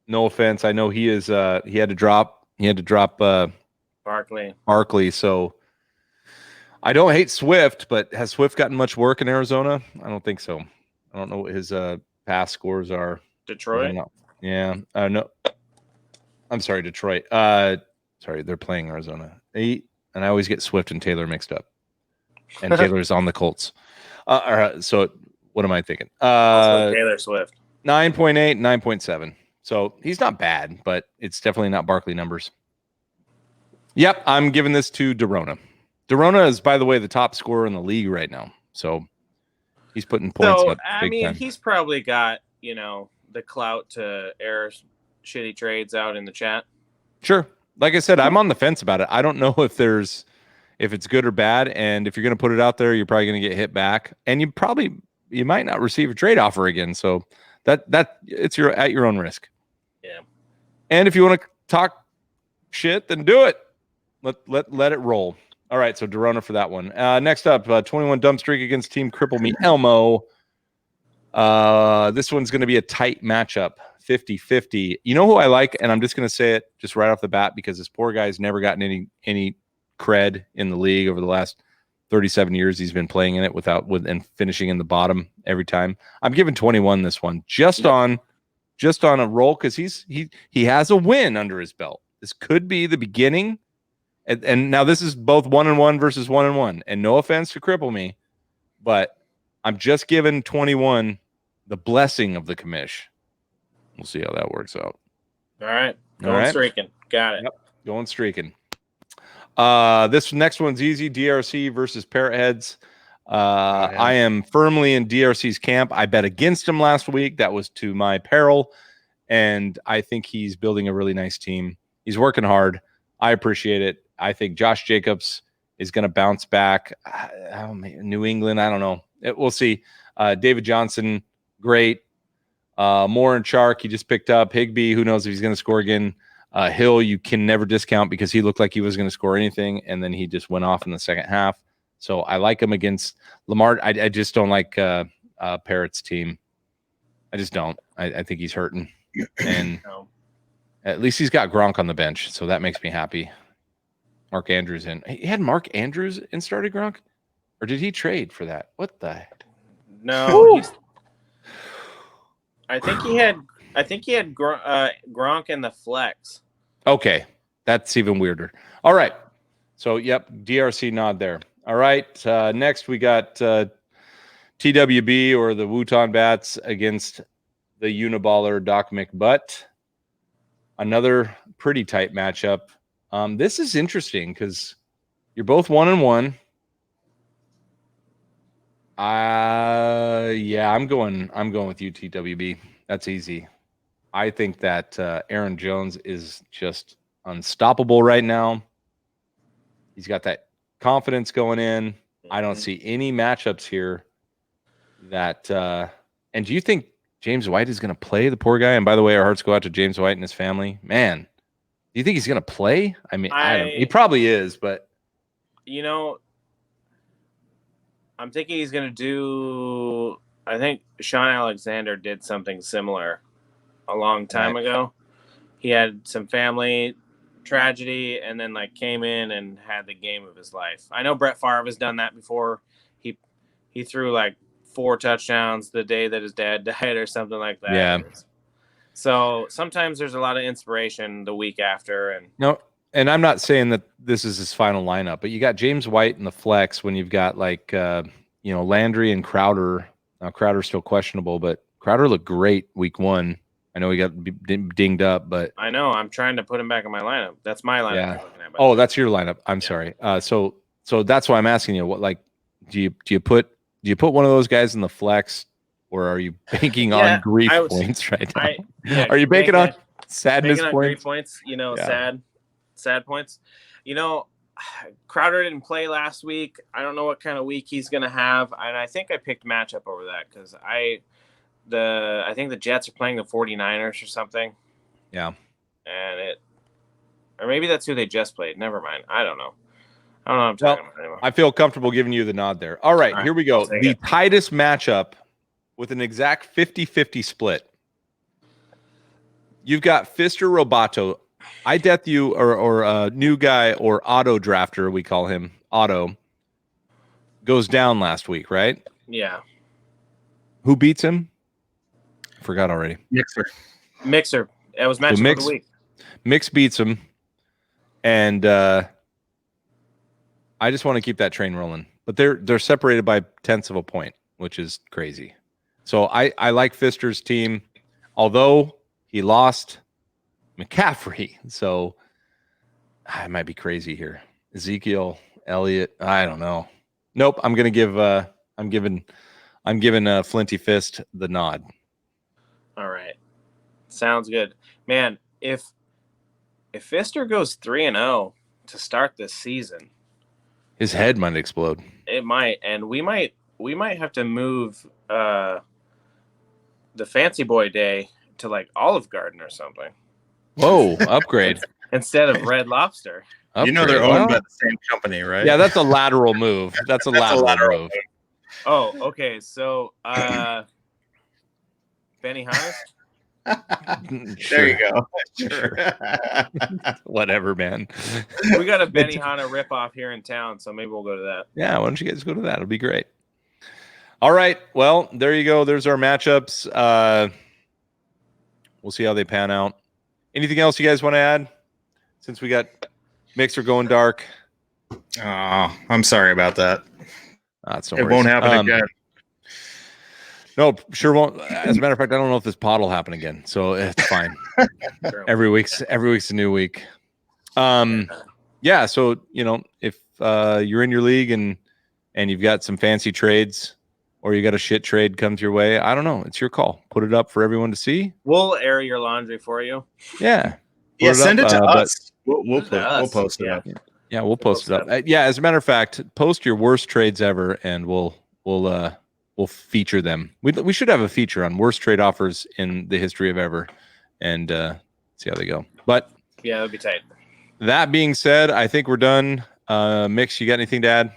No offense. I know he had to drop Barkley. So I don't hate Swift, but has Swift gotten much work in Arizona? I don't think so. I don't know what his pass scores are. Detroit? Yeah. No. I'm sorry, Detroit. Sorry, they're playing Arizona. 8, and I always get Swift and Taylor mixed up. And Taylor's on the Colts. So what am I thinking? Taylor Swift. 9.8, 9.7. So he's not bad, but it's definitely not Barkley numbers. Yep, I'm giving this to Dorona. Dorona is, by the way, the top scorer in the league right now. So he's putting points up. He's probably got, the clout to air shitty trades out in the chat. Sure. Like I said, I'm on the fence about it. I don't know if it's good or bad. And if you're going to put it out there, you're probably going to get hit back. And you might not receive a trade offer again. So that it's at your own risk. Yeah. And if you want to talk shit, then do it. Let it roll. All right, so Dorona for that one. Next up, 21 dump streak against Team Cripple Me Elmo. This one's going to be a tight matchup, 50-50. You know who I like, and I'm just going to say it just right off the bat because this poor guy's never gotten any cred in the league over the last 37 years he's been playing in it and finishing in the bottom every time. I'm giving 21 this one just on a roll because he has a win under his belt. This could be the beginning. And now this is both 1-1 versus 1-1. And no offense to Cripple Me, but I'm just giving 21 the blessing of the commish. We'll see how that works out. All right. Streaking. Got it. Yep. Going streaking. This next one's easy. DRC versus Parrot Heads. I am firmly in DRC's camp. I bet against him last week. That was to my peril. And I think he's building a really nice team. He's working hard. I appreciate it. I think Josh Jacobs is going to bounce back. New England, I don't know. We'll see. David Johnson, great. Moore and Chark, he just picked up. Higbee, who knows if he's going to score again. Hill, you can never discount because he looked like he was going to score anything, and then he just went off in the second half. So I like him against Lamar. I just don't like Parrott's team. I just don't. I think he's hurting. And at least he's got Gronk on the bench, so that makes me happy. Mark Andrews in. He had Mark Andrews in starting Gronk, or did he trade for that? What the heck? No, I think he had Gronk in the flex. Okay, that's even weirder. All right. So, yep, DRC nod there. All right. Next, we got TWB or the Wutan Bats against the Uniballer Doc McButt. Another pretty tight matchup. This is interesting because you're both 1-1. Yeah, I'm going with you, TWB. That's easy. I think that Aaron Jones is just unstoppable right now. He's got that confidence going in. I don't see any matchups here that and do you think James White is going to play, the poor guy? And by the way, our hearts go out to James White and his family. Man, do you think he's going to play? I mean, I don't. He probably is, but you know, I'm thinking he's going to do. I think Sean Alexander did something similar a long time ago. He had some family tragedy and then like came in and had the game of his life. I know Brett Favre has done that before. He threw like 4 touchdowns the day that his dad died or something like that. Yeah. So sometimes there's a lot of inspiration the week after. And no, and I'm not saying that this is his final lineup, but you got James White in the flex when you've got like Landry and Crowder. Now Crowder's still questionable, but Crowder looked great week 1. I know he got dinged up, but I know I'm trying to put him back in my lineup. That's my lineup. Yeah. Oh, that's your lineup. I'm sorry. So that's why I'm asking you. What, like, do you put one of those guys in the flex, or are you banking on grief points right now? Are you banking on sadness points? Grief points. Sad points. Crowder didn't play last week. I don't know what kind of week he's going to have, and I think I picked matchup over that because I think the Jets are playing the 49ers or something. Yeah. Or maybe that's who they just played. Never mind. I don't know. I don't know what I'm talking about anymore. I feel comfortable giving you the nod there. All right, here we go. The tightest matchup with an exact 50-50 split. You've got Fister Robato. I death you or new guy or auto drafter, we call him. Auto goes down last week, right? Yeah. Who beats him? Forgot already. Mixer. That was matchup of the week. Mix beats him. And I just want to keep that train rolling. But they're separated by tenths of a point, which is crazy. So I like Fister's team, although he lost McCaffrey. So I might be crazy here. Ezekiel Elliott, I don't know. Nope, I'm gonna give I'm giving Flinty Fist the nod. All right. Sounds good. Man, if Fister goes 3-0 to start this season, his head might explode. It might, and we might have to move the Fancy Boy Day to like Olive Garden or something. Whoa, upgrade. Instead of Red Lobster. Upgrade. They're owned by the same company, right? Yeah, that's a lateral move. That's a lateral move. Oh, okay. So Benihana's? There you go. Sure. Whatever, man. We got a Benihana ripoff here in town, so maybe we'll go to that. Yeah, why don't you guys go to that? It'll be great. All right. Well, there you go. There's our matchups. We'll see how they pan out. Anything else you guys want to add? Since we got Mixer going dark. Oh, I'm sorry about that. It won't happen again. No, sure won't. As a matter of fact, I don't know if this pod will happen again, so it's fine. every week's a new week. Yeah. So if you're in your league and you've got some fancy trades, or you got a shit trade comes your way, I don't know. It's your call. Put it up for everyone to see. We'll air your laundry for you. Yeah. Yeah. Send it to us. We'll post it up. Yeah, we'll post it up. Yeah. As a matter of fact, post your worst trades ever, and we'll feature them. We should have a feature on worst trade offers in the history of ever, and see how they go. But yeah, that'd be tight. That being said, I think we're done. Mix, you got anything to add?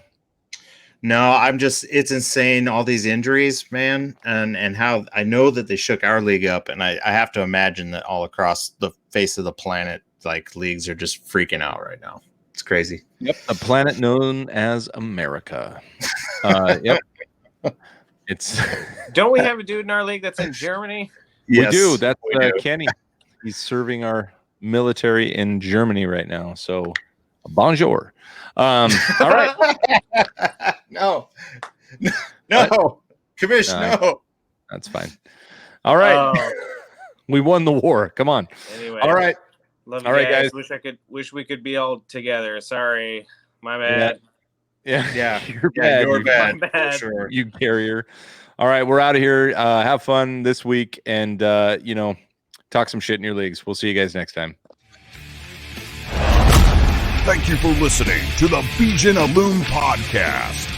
No, it's insane, all these injuries, man, and how I know that they shook our league up, and I have to imagine that all across the face of the planet, like, leagues are just freaking out right now. It's crazy. Yep. A planet known as America. Yep. It's. Don't we have a dude in our league that's in Germany? We do. That's we do. Kenny. He's serving our military in Germany right now. So, bonjour. All right. No. Commission, no. That's fine. All right. We won the war. Come on. Anyway. All right. Love All you right, guys. guys. Wish we could be all together. Sorry. My bad. Yeah. You're Yeah, bad. you're bad. My bad. For sure. You carrier. All right. We're out of here. Have fun this week and, talk some shit in your leagues. We'll see you guys next time. Thank you for listening to the Begion Podcast.